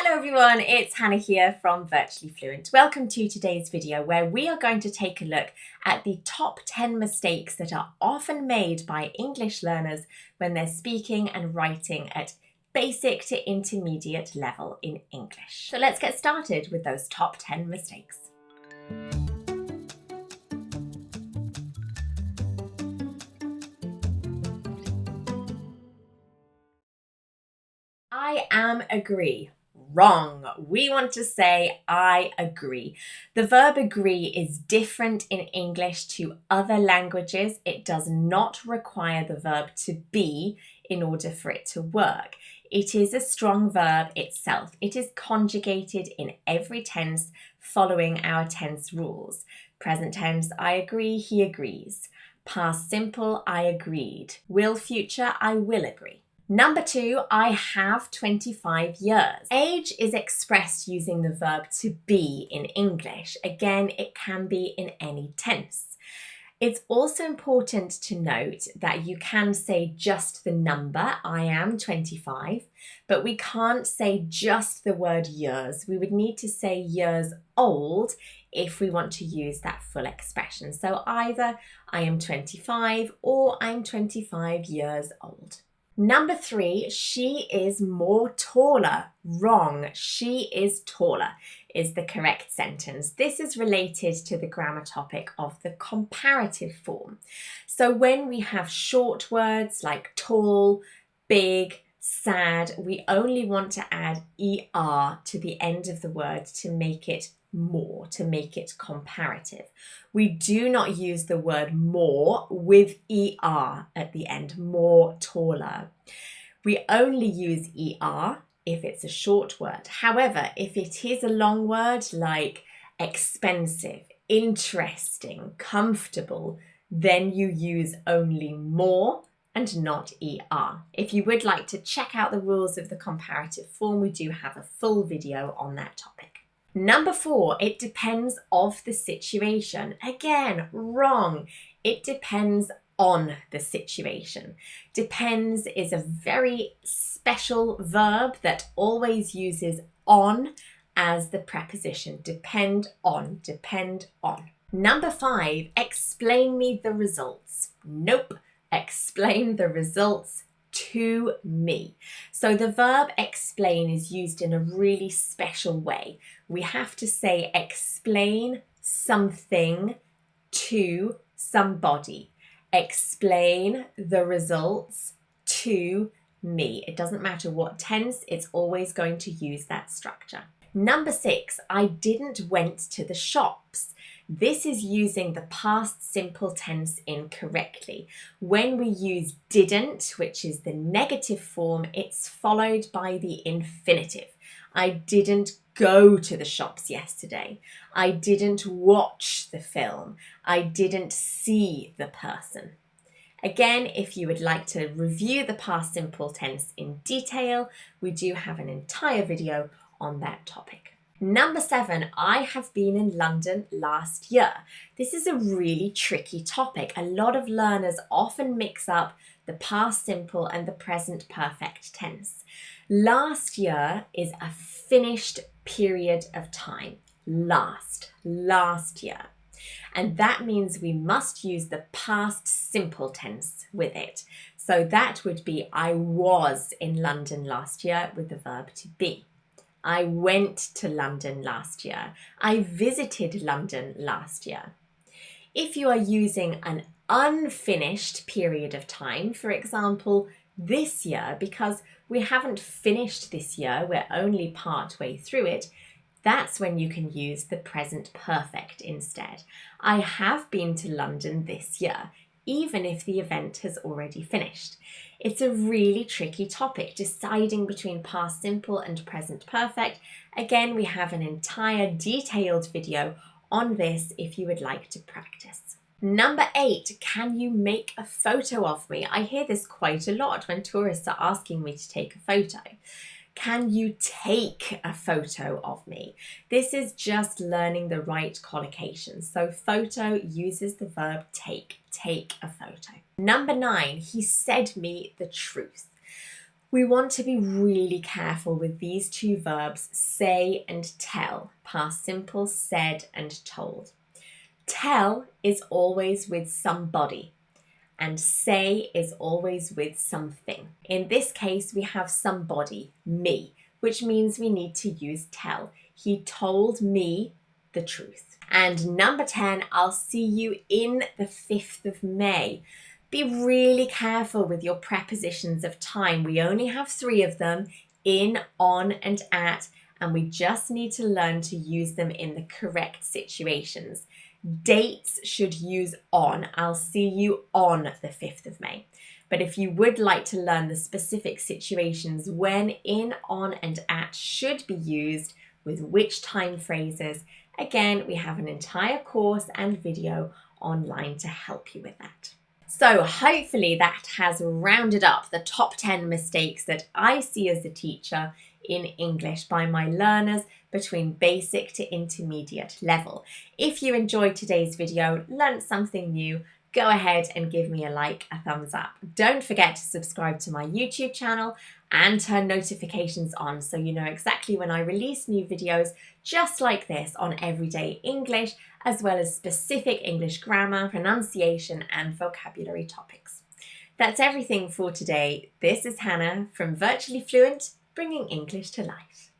Hello everyone, it's Hannah here from Virtually Fluent. Welcome to today's video where we are going to take a look at the top 10 mistakes that are often made by English learners when they're speaking and writing at basic to intermediate level in English. So let's get started with those top 10 mistakes. I am agree. Wrong. We want to say I agree. The verb agree is different in English to other languages. It does not require the verb to be in order for it to work. It is a strong verb itself. It is conjugated in every tense following our tense rules. Present tense, I agree, he agrees. Past simple, I agreed. Will future, I will agree. Number 2, I have 25 years. Age is expressed using the verb to be in English. Again, it can be in any tense. It's also important to note that you can say just the number, I am 25, but we can't say just the word years. We would need to say years old if we want to use that full expression. So either I am 25 or I'm 25 years old. Number 3, she is more taller. Wrong. She is taller is the correct sentence. This is related to the grammar topic of the comparative form. So when we have short words like tall, big, sad, we only want to add er to the end of the word to make it more, to make it comparative. We do not use the word more with er at the end, more, taller. We only use er if it's a short word. However, if it is a long word like expensive, interesting, comfortable, then you use only more and not er. If you would like to check out the rules of the comparative form, we do have a full video on that topic. Number 4, it depends of the situation. Again, wrong. It depends on the situation. Depends is a very special verb that always uses on as the preposition. Depend on, depend on. Number 5, explain me the results. Nope. Explain the results to me. So the verb explain is used in a really special way. We have to say explain something to somebody. Explain the results to me. It doesn't matter what tense, it's always going to use that structure. Number 6, I didn't went to the shops. This is using the past simple tense incorrectly. When we use didn't, which is the negative form, it's followed by the infinitive. I didn't go to the shops yesterday. I didn't watch the film. I didn't see the person. Again, if you would like to review the past simple tense in detail, we do have an entire video on that topic. Number 7, I have been in London last year. This is a really tricky topic. A lot of learners often mix up the past simple and the present perfect tense. Last year is a finished period of time. Last year. And that means we must use the past simple tense with it. So that would be I was in London last year with the verb to be. I went to London last year. I visited London last year. If you are using an unfinished period of time, for example, this year, because we haven't finished this year, we're only part way through it, that's when you can use the present perfect instead. I have been to London this year, even if the event has already finished. It's a really tricky topic, deciding between past simple and present perfect. Again, we have an entire detailed video on this if you would like to practice. Number 8, can you make a photo of me? I hear this quite a lot when tourists are asking me to take a photo. Can you take a photo of me? This is just learning the right collocation. So photo uses the verb take a photo. Number 9, he said me the truth. We want to be really careful with these two verbs, say and tell, past simple, said and told. Tell is always with somebody, and say is always with something. In this case, we have somebody, me, which means we need to use tell. He told me the truth. And number 10, I'll see you in the 5th of May. Be really careful with your prepositions of time. We only have 3 of them, in, on, and at, and we just need to learn to use them in the correct situations. Dates should use on. I'll see you on the 5th of May. But if you would like to learn the specific situations when in, on, and at should be used with which time phrases, again, we have an entire course and video online to help you with that. So hopefully that has rounded up the top 10 mistakes that I see as a teacher in English by my learners between basic to intermediate level. If you enjoyed today's video, learned something new, go ahead and give me a like, a thumbs up. Don't forget to subscribe to my YouTube channel and turn notifications on so you know exactly when I release new videos just like this on everyday English, as well as specific English grammar, pronunciation, and vocabulary topics. That's everything for today. This is Hannah from Virtually Fluent, bringing English to life.